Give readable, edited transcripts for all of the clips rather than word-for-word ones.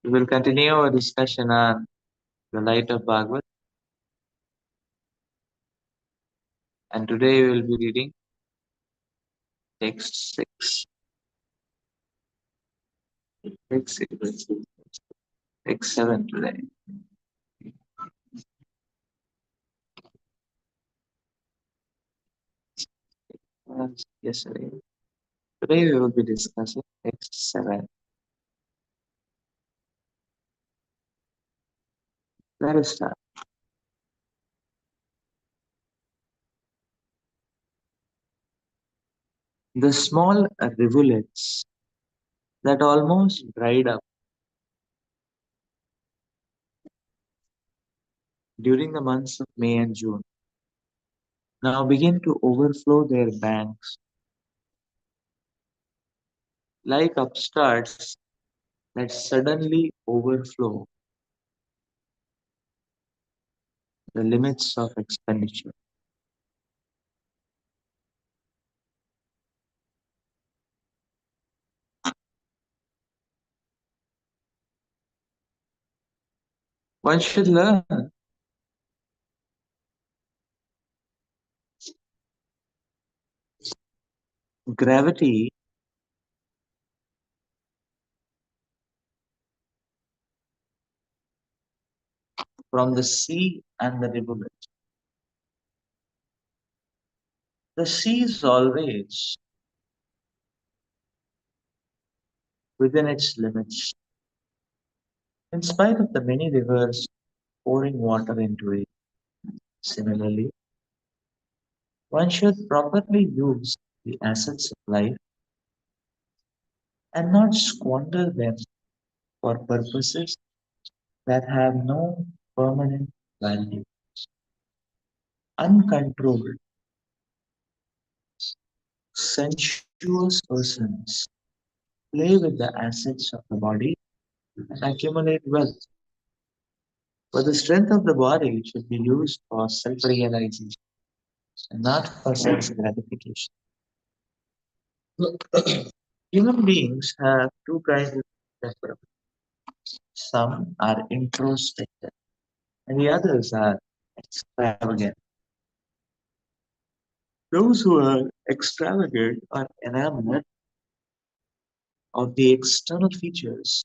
We will continue our discussion on the light of Bhagavad, and today we will be reading text 6. Text 7 today. Yesterday. Today we will be discussing text 7. Let us start. The small rivulets that almost dried up during the months of May and June now begin to overflow their banks like upstarts that suddenly overflow the limits of expenditure. One should learn gravity from the sea and the rivulet. The sea is always within its limits, in spite of the many rivers pouring water into it. Similarly, one should properly use the assets of life and not squander them for purposes that have no permanent value. Uncontrolled, sensuous persons play with the assets of the body and accumulate wealth. But the strength of the body should be used for self realization and not for sense gratification. Human beings have two kinds of temperament. Some are introspective and the others are extravagant. Those who are extravagant are enamored of the external features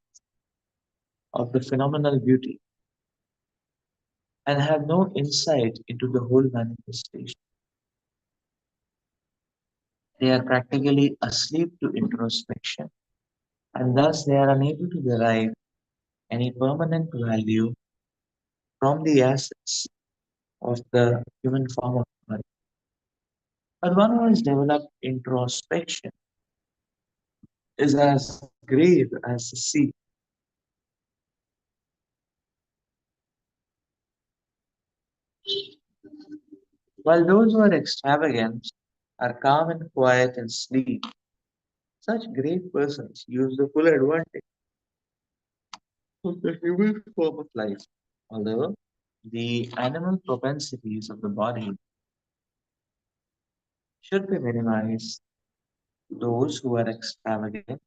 of the phenomenal beauty and have no insight into the whole manifestation. They are practically asleep to introspection, and thus they are unable to derive any permanent value from the assets of the human form of body. But one who has developed introspection is as grave as the sea. While those who are extravagant are calm and quiet and sleep, such great persons use the full advantage of the human form of life. Although the animal propensities of the body should be minimized, those who are extravagant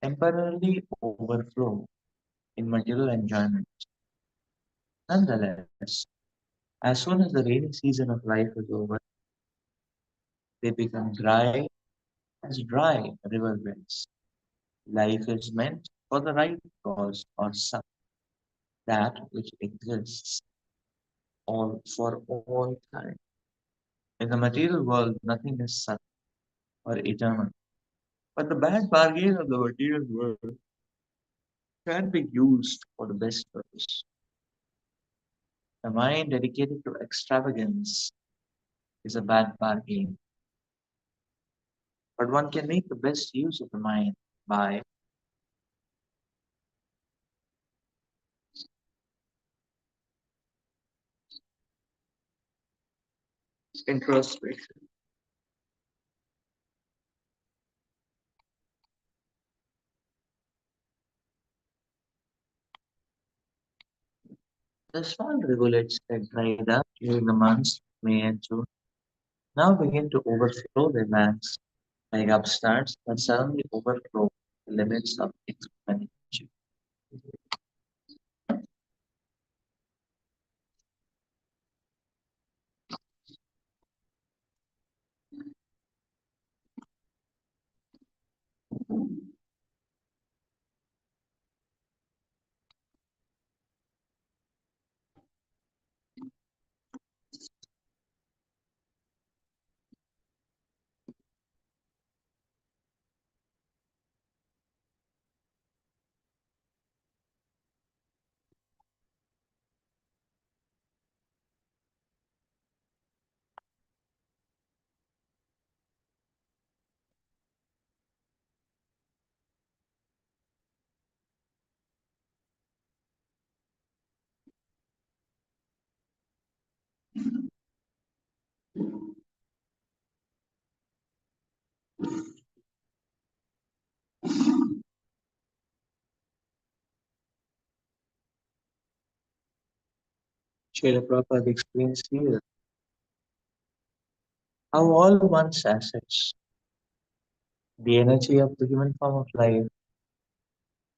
temporarily overflow in material enjoyment. Nonetheless, as soon as the rainy season of life is over, they become dry as dry riverbeds. Life is meant for the right cause or some, that which exists all for all time. In the material world, nothing is sudden or eternal. But the bad bargain of the material world can be used for the best purpose. The mind dedicated to extravagance is a bad bargain, but one can make the best use of the mind by introspection. The small rivulets that dried up during the months of May and June now begin to overflow their banks like upstarts that suddenly overflow the limits of expenditure. Srila Prabhupada explains here how all one's assets, the energy of the human form of life,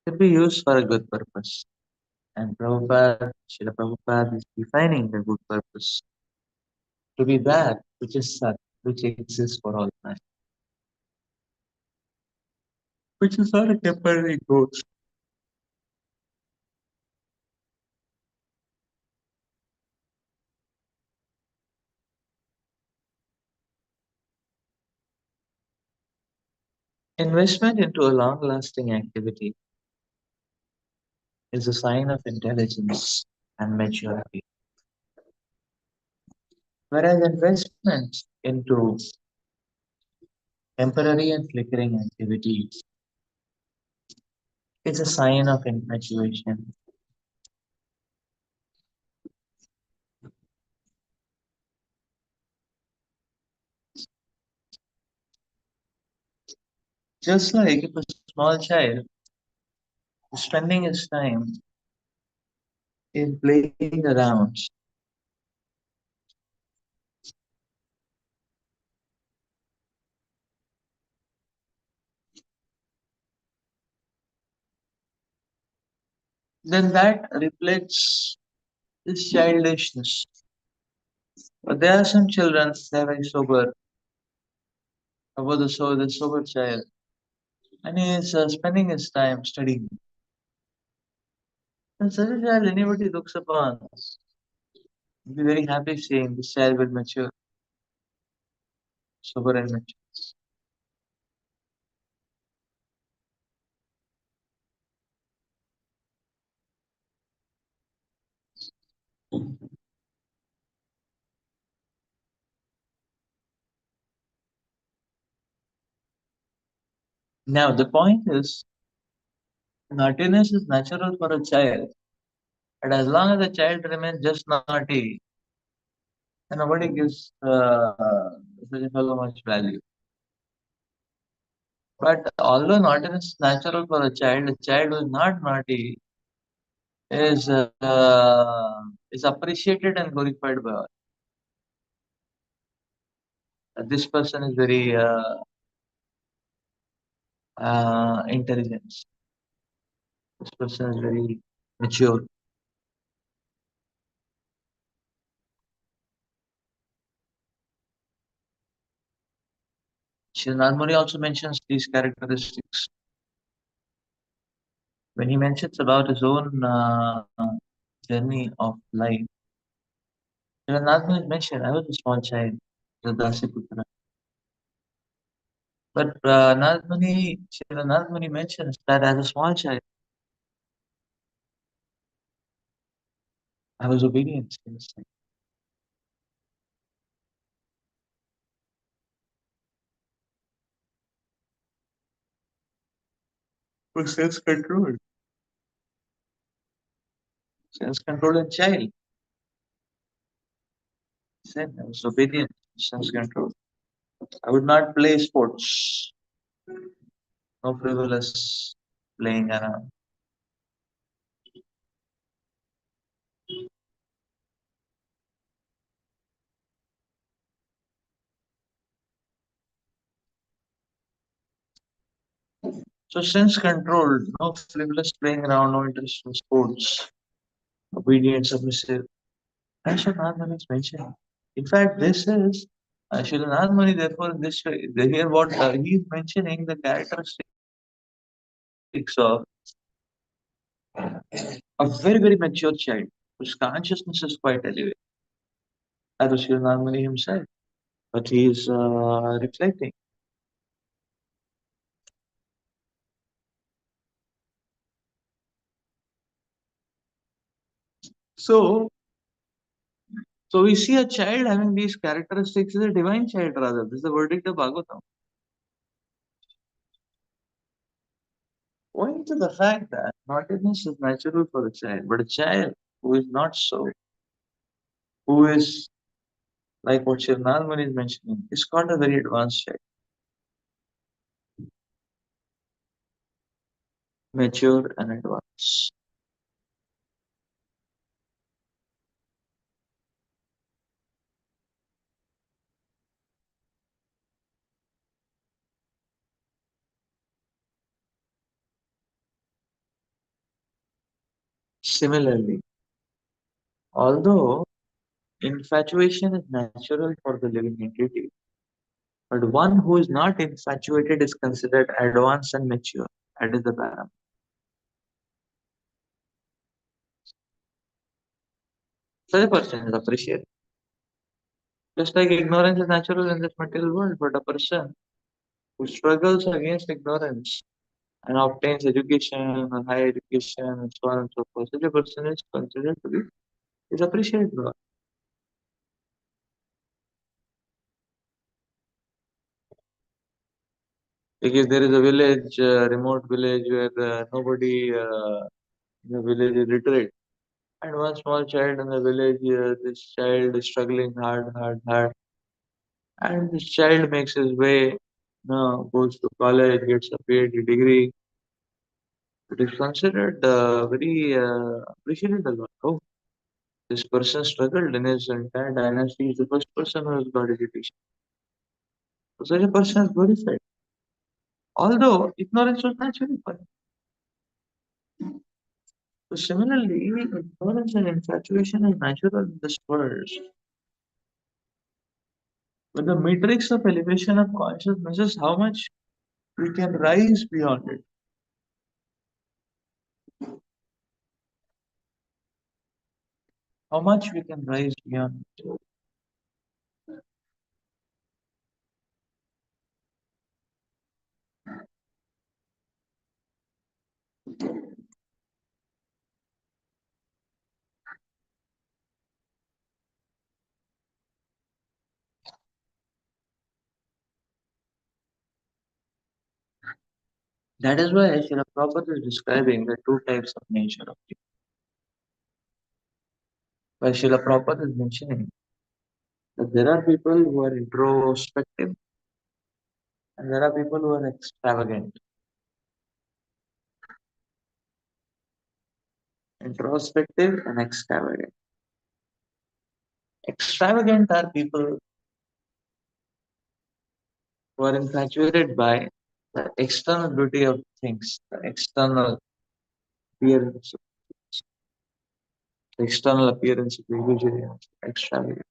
can be used for a good purpose. And Srila Prabhupada is defining the good purpose to be that which is Sat, which exists for all time, which is not a temporary ghost. Investment into a long-lasting activity is a sign of intelligence and maturity, whereas investment into temporary and flickering activities is a sign of infatuation. Just like if a small child is spending his time in playing around, then that reflects his childishness. But there are some children they are very sober, about the sober child, and he is spending his time studying. And such a child, anybody looks upon, will be very happy seeing this child will mature, sober and mature. Now the point is, naughtiness is natural for a child, but as long as the child remains just naughty, then nobody gives such a fellow much value. But although naughtiness is natural for a child who is not naughty is appreciated and glorified by all. This person is very intelligent. This person is very mature. Sri Narmani also mentions these characteristics when he mentions about his own journey of life. Sri Narmani mentioned, I was a small child, the Dasiputra. But Sri Narmani mentions that as a small child, I was obedient. He was like, was self-control. Self-control in child. He said, I was obedient, self-control. I would not play sports, no frivolous playing around. So sense controlled, no frivolous playing around, no interest in sports, obedient, submissive. That's what Narman is mentioning. In fact, this is Shilan Narmani, therefore, in this way, here what he is mentioning the characteristics of a very, very mature child whose consciousness is quite elevated. That was Shilan Narmani himself, but he is reflecting. So, so we see a child having these characteristics is a divine child rather. This is the verdict of Bhagavatam. Owing to the fact that naughtiness is natural for a child, but a child who is not so, who is like what Shirnalman is mentioning, is called a very advanced child, mature and advanced. Similarly, although infatuation is natural for the living entity, but one who is not infatuated is considered advanced and mature. That is the parameter. Such a person is appreciated. Just like ignorance is natural in this material world, but a person who struggles against ignorance and obtains education or higher education and so on and so forth, such a person is considered to be is appreciated. Because there is a village, remote village where nobody in the village is literate. And one small child in the village, this child is struggling hard, hard, hard. And this child makes his way, goes to college, gets a PhD degree. It is considered very appreciated a lot. Oh, this person struggled in his entire dynasty. He's the first person who has got education. So such a person is glorified. Although ignorance was natural for him. So similarly, ignorance and infatuation is natural in this world. But the matrix of elevation of consciousness is how much we can rise beyond it, how much we can rise beyond it. That is why Srila Prabhupada is describing the two types of nature of people. Why Srila Prabhupada is mentioning that there are people who are introspective and there are people who are extravagant. Introspective and extravagant. Extravagant are people who are infatuated by the external beauty of things, the appearance, the external appearance of the individual, extravagant.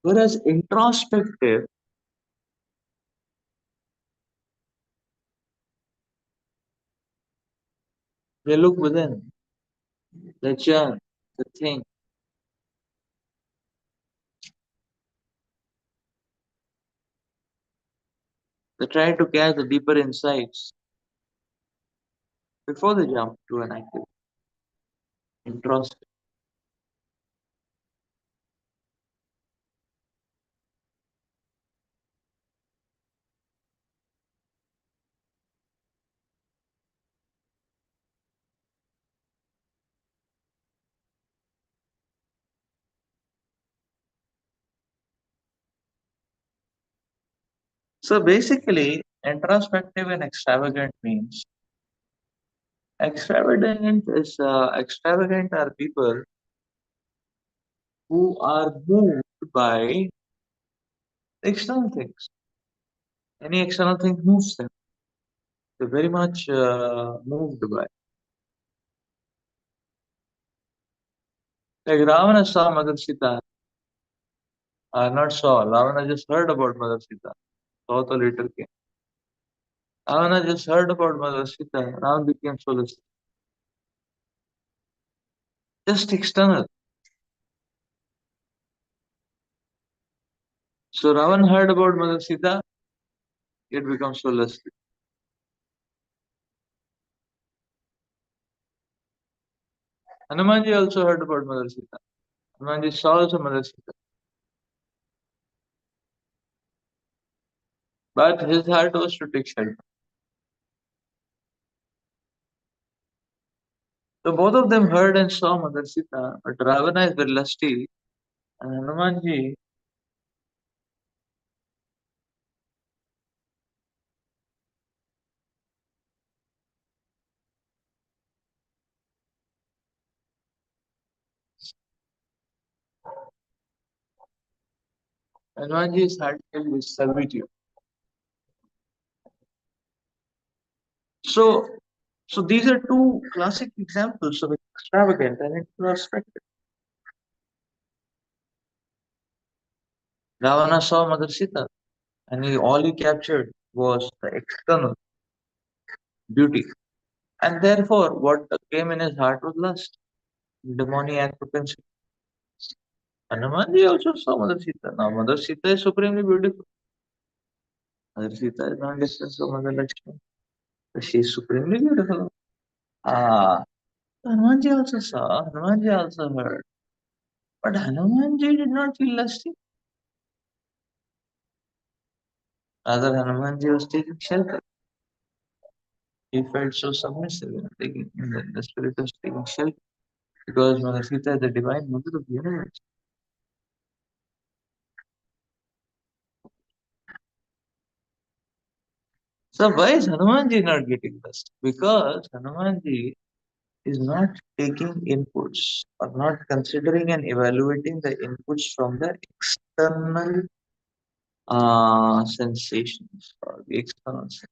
Whereas introspective, they look within, they churn, they think, they try to catch the deeper insights before they jump to an active introspective. So basically, introspective and extravagant means Extravagant are people who are moved by external things. Any external thing moves them. They're very much moved by. Like Ravana saw Mother Sita, not saw. Ravana just heard about Mother Sita. Saw the later came. Ravana just heard about Mother Sita. Ravana became soulless. Just external. So Ravana heard about Mother Sita, it becomes soulless. Hanumanji also heard about Mother Sita. Hanumanji saw also Mother Sita. But his heart was to take shelter. So both of them heard and saw Mother Sita, but Ravana is very lusty, and Hanumanji's heart filled with servitude. So, so these are two classic examples of extravagant and introspective. Ravana saw Mother Sita, and all he captured was the external beauty. And therefore, what came in his heart was lust, demoniac propensity. Hanumanji also saw Mother Sita. Now, Mother Sita is supremely beautiful. Mother Sita is not distant from Mother Lakshmi. But she is supremely beautiful. Ah, Hanumanji also saw, Hanumanji also heard. But Hanumanji did not feel lusty. Rather, Hanumanji was taking shelter. He felt so submissive in the spirit of taking shelter. Because Mother Sita is the divine mother of the universe. So why is Hanumanji not getting lusty? Because Hanumanji is not taking inputs or not considering and evaluating the inputs from the external sensations or the external sense.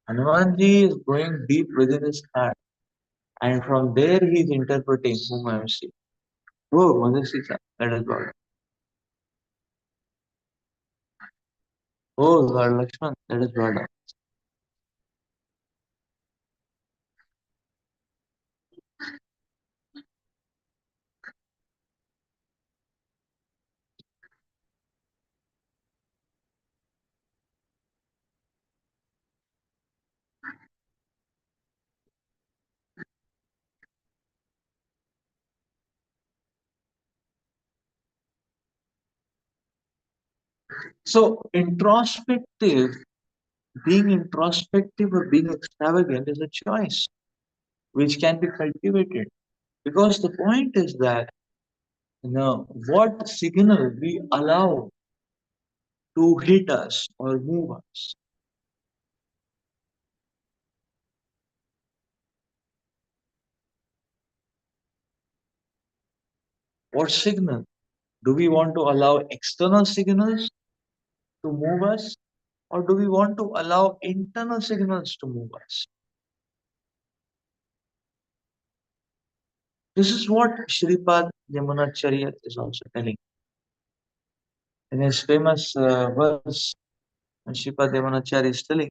Hanumanji is going deep within his heart, and from there he is interpreting whom I am seeing. Oh, Mother Sita, that is God. Oh, Lord Lakshman, that is God. So, being introspective or being extravagant is a choice which can be cultivated. Because the point is that what signal we allow to hit us or move us. What signal? Do we want to allow external signals to move us, or do we want to allow internal signals to move us? This is what Shripad Yamunacharya is also telling. In his famous verse, Shripad Yamunacharya is telling,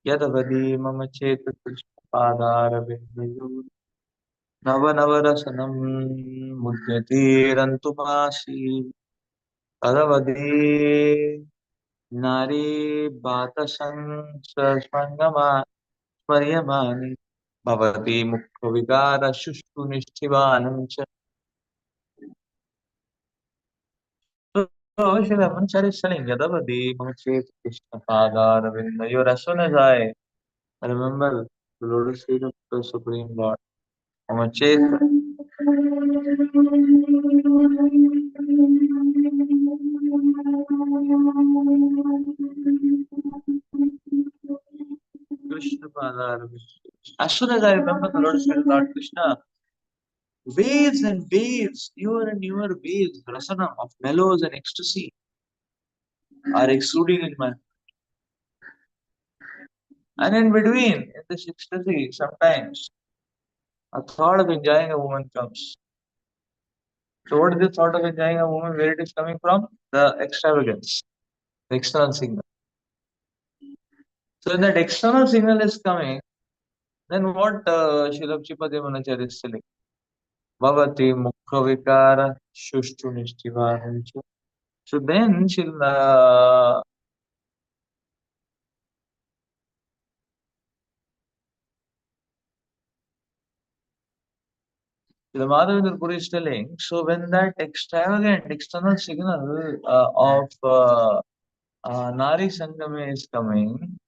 Yadavadi mama cheta padara bindayu नवनवरसनं मुद्यतेरन्तुमासी तदवधे नारी बातसं सस्मङ्गमा स्मर्यमाणे भवति मुख्यविकार शुष्टु निष्ठिवानं च So Shri Ramanachari is saying Yadavadi Mamachet Krishna Padarvindayor. As soon as I remember the lotus feet of the Supreme Lord, Mamachet Krishna Padar. As soon as I remember the Lotus feet of Lord Krishna, waves and waves, newer and newer waves, rasana of mellows and ecstasy are exuding in my. And in between, in this ecstasy, sometimes a thought of enjoying a woman comes. So, what is the thought of enjoying a woman? Where it is coming from? The extravagance, the external signal. So, when that external signal is coming, then what Srila Chipati Manacharya is telling? Bhavati Mukha Vikara Shushtu Nishtivarancha. So then the Madhavendra Puri is telling, so when that extravagant external signal of Nari Sangame is coming,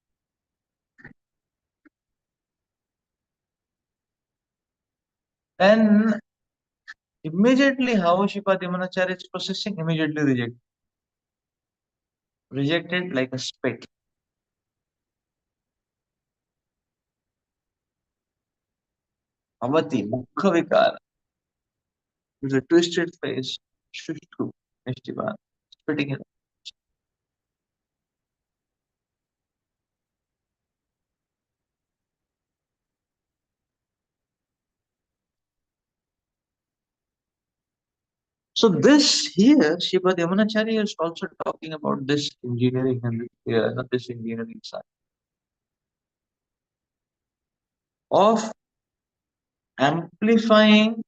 then immediately how Shipati Manacharya is processing, immediately rejected like a spit. Avati, Mukha Vikara, with a twisted face, Shushtu Nishtivan, spitting it. So this here, Shipad Yamunacharya is also talking about this engineering and not this engineering side of amplifying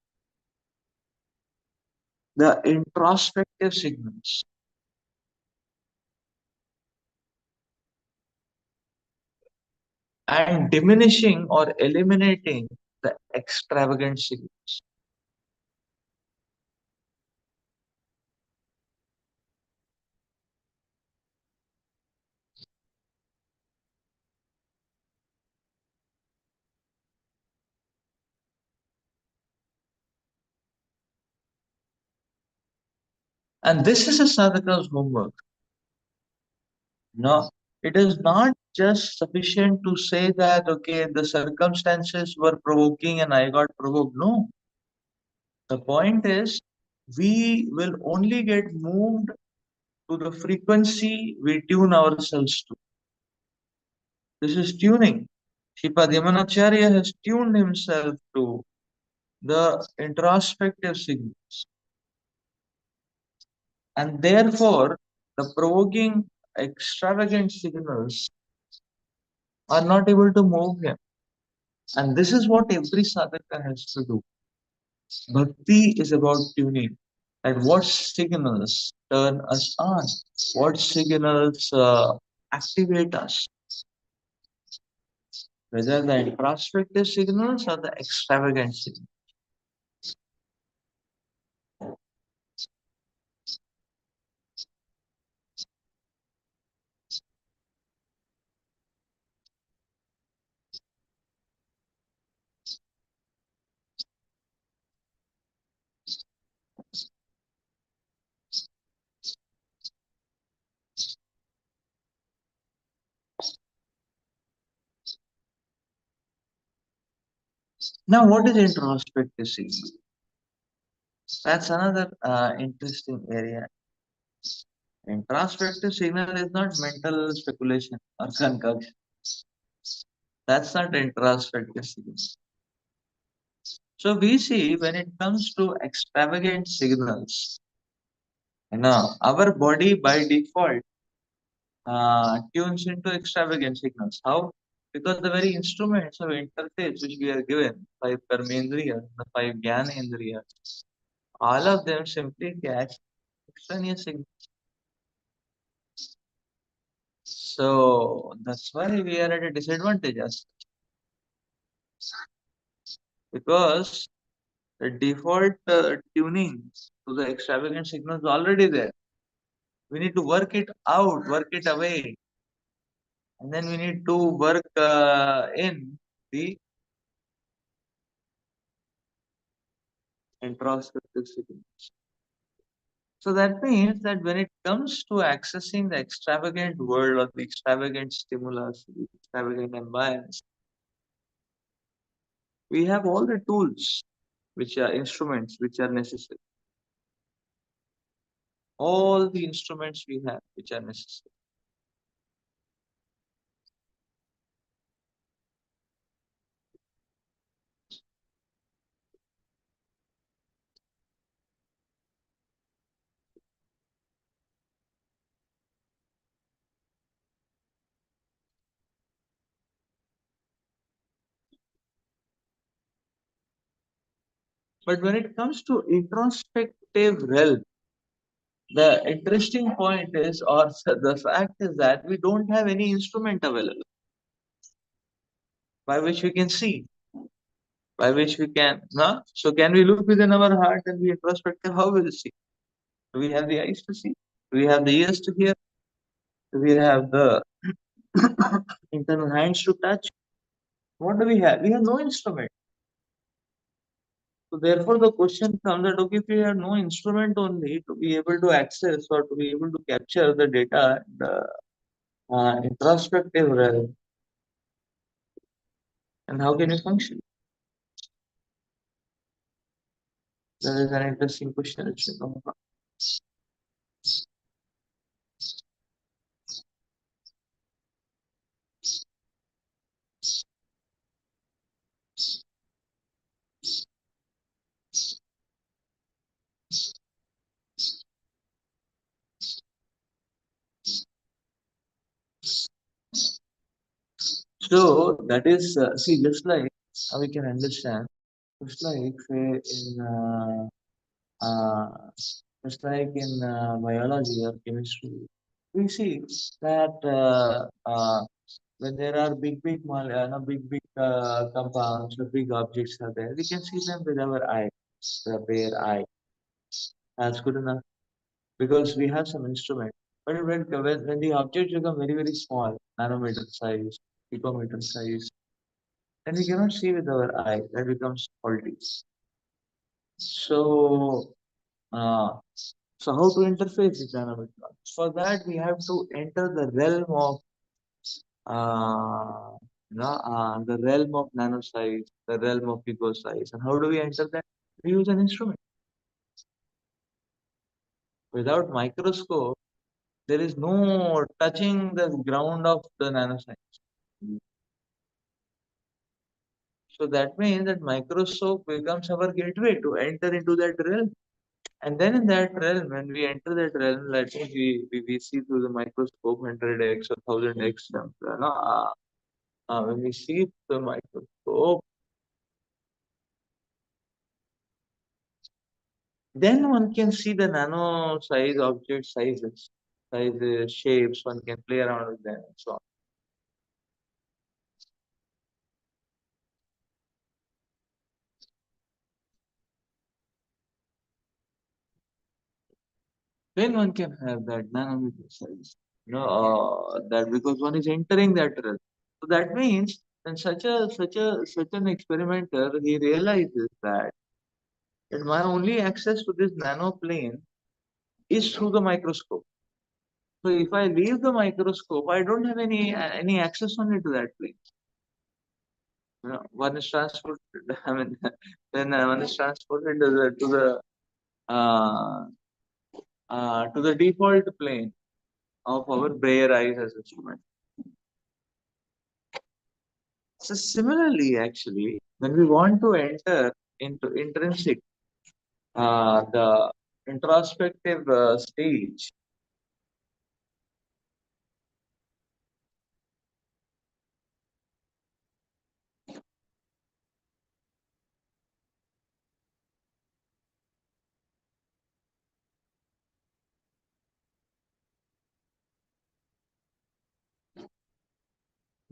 the introspective signals and diminishing or eliminating the extravagant signals. And this is a sadhaka's homework. No, it is not just sufficient to say that, okay, the circumstances were provoking and I got provoked. No, the point is we will only get moved to the frequency we tune ourselves to. This is tuning. Sripad Yamanacharya has tuned himself to the introspective signals, and therefore the provoking, extravagant signals are not able to move him. And this is what every sadhaka has to do. Bhakti is about tuning. And what signals turn us on? What signals activate us? Whether the introspective signals or the extravagant signals. Now, what is introspective signal? That's another interesting area. Introspective signal is not mental speculation or concoction. That's not introspective signal. So we see when it comes to extravagant signals, our body by default tunes into extravagant signals. How? Because the very instruments of interface which we are given, five karmendriyas, the five jnanendriyas, all of them simply catch extraneous signals. So that's why we are at a disadvantage because the default tuning to the extravagant signal is already there. We need to work it out, work it away, and then we need to work in the introspective signals. So that means that when it comes to accessing the extravagant world or the extravagant stimulus, extravagant ambience. We have all the tools, which are instruments, which are necessary. All the instruments we have, which are necessary. But when it comes to introspective realm, the interesting point is, or the fact is that we don't have any instrument available by which we can see, by which we can, no? So can we look within our heart and be introspective? How will we see? Do we have the eyes to see? Do we have the ears to hear? Do we have the internal hands to touch? What do we have? We have no instrument. So therefore, the question comes that okay, if we have no instrument only to be able to access or to be able to capture the data, the introspective realm, and how can you function? That is an interesting question which we come across. So that is see, just like we can understand, just like say in just like in biology or chemistry, we see that when there are no, big compounds or big objects are there, we can see them with our eye, the bare eye. That's good enough because we have some instrument. But when the objects become very small, nanometer size, picometer size, then we cannot see with our eye. That becomes faulty. So, uh, so how to interface with nanometrons? For that, we have to enter the realm of the realm of nano size, the realm of pico size. And how do we enter that? We use an instrument. Without microscope, there is no touching the ground of the nanoscience. So that means that microscope becomes our gateway to enter into that realm. And then in that realm, when we enter that realm, let me we see through the microscope 100x or 1000x. When we see the microscope, then one can see the nano size object sizes, shapes. One can play around with them and so on. Then one can have that nanometer size. That because one is entering that realm. So that means when such an experimenter he realizes that my only access to this nano plane is through the microscope. So if I leave the microscope, I don't have any access only to that plane. One is transported. I mean, then one is transported uh, to the default plane of our bare eyes as instrument. So similarly, actually, when we want to enter into intrinsic, the introspective stage,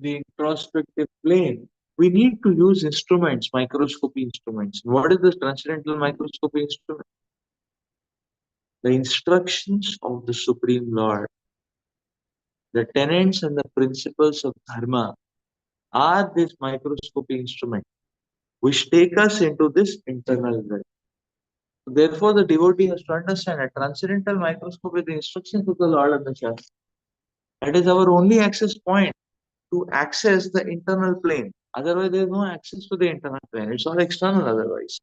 the introspective plane, we need to use instruments, microscopy instruments. What is the transcendental microscopy instrument? The instructions of the Supreme Lord, the tenets and the principles of Dharma are this microscopy instrument, which take us into this internal realm. Therefore, the devotee has to understand a transcendental microscope with the instructions of the Lord and the Shastra. That is our only access point to access the internal plane. Otherwise, there is no access to the internal plane. It's all external otherwise.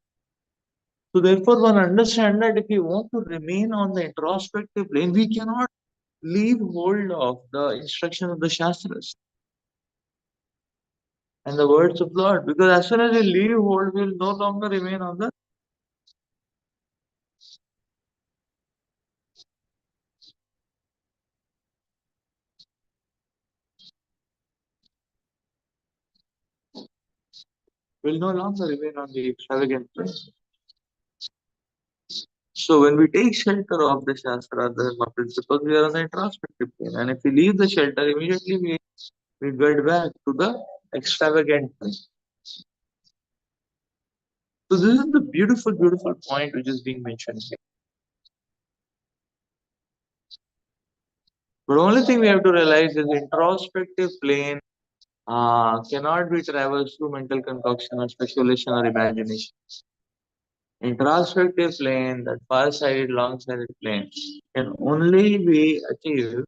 So therefore, one understands that if we want to remain on the introspective plane, we cannot leave hold of the instruction of the Shastras and the words of Lord. Because as soon as we leave hold, we will no longer remain on the will no longer remain on the extravagant plane. So when we take shelter of the Shastra, the Dharma principles, we are on the introspective plane. And if we leave the shelter, immediately we get back to the extravagant plane. So this is the beautiful, beautiful point which is being mentioned here. But only thing we have to realize is introspective plane cannot be traversed through mental concoction or speculation or imagination. Introspective plane, that far-sighted, long-sighted plane, can only be achieved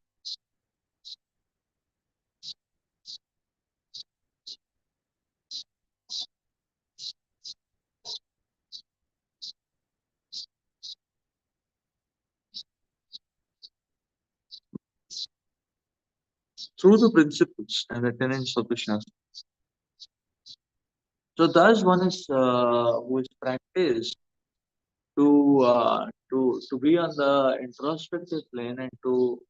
through the principles and the tenets of the Shastra. So thus one is who is practiced to be on the introspective plane and to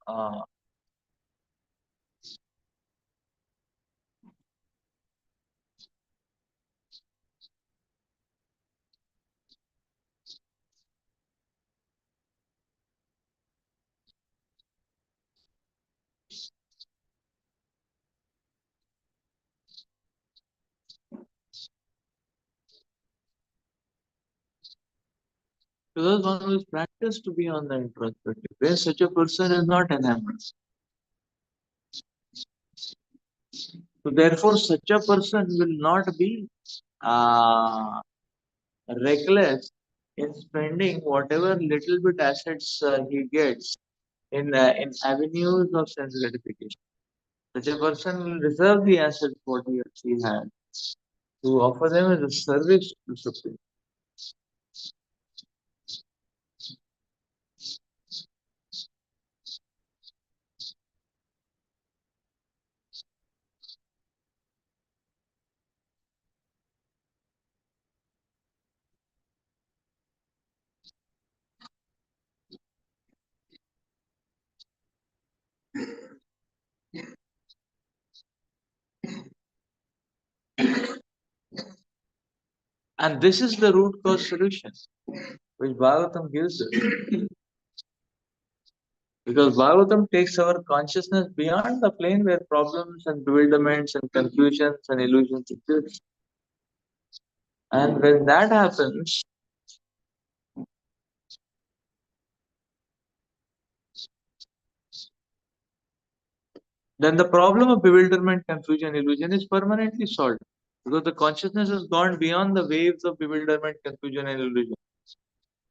because one who is practiced to be on the introspective plane, such a person is not enamored. So therefore, such a person will not be uh, reckless in spending whatever little bit assets he gets in avenues of sense gratification. Such a person will reserve the assets what he or she has to offer them as a service to Supreme. And this is the root cause solution which Bhagavatam gives us. Because Bhagavatam takes our consciousness beyond the plane where problems and bewilderments and confusions and illusions exist. And when that happens, then the problem of bewilderment, confusion, illusion is permanently solved. Because the consciousness has gone beyond the waves of bewilderment, confusion, and illusion.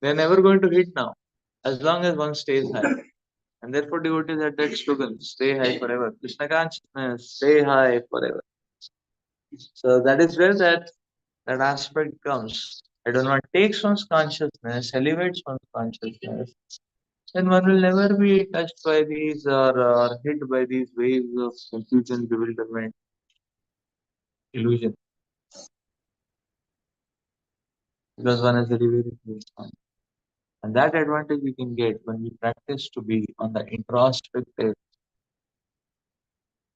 They are never going to hit now, as long as one stays high. And therefore, devotees had that slogan, stay high forever. Krishna consciousness, stay high forever. So that is where that aspect comes. That when one takes one's consciousness, elevates one's consciousness, then one will never be touched by these or hit by these waves of confusion, bewilderment, illusion. Because one is very, very close. And that advantage we can get when we practice to be on the introspective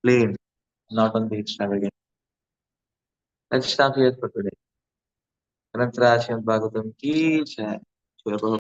plane, not on the extravagant. Let's stop here for today. Anantara Bhagavatam ki jai.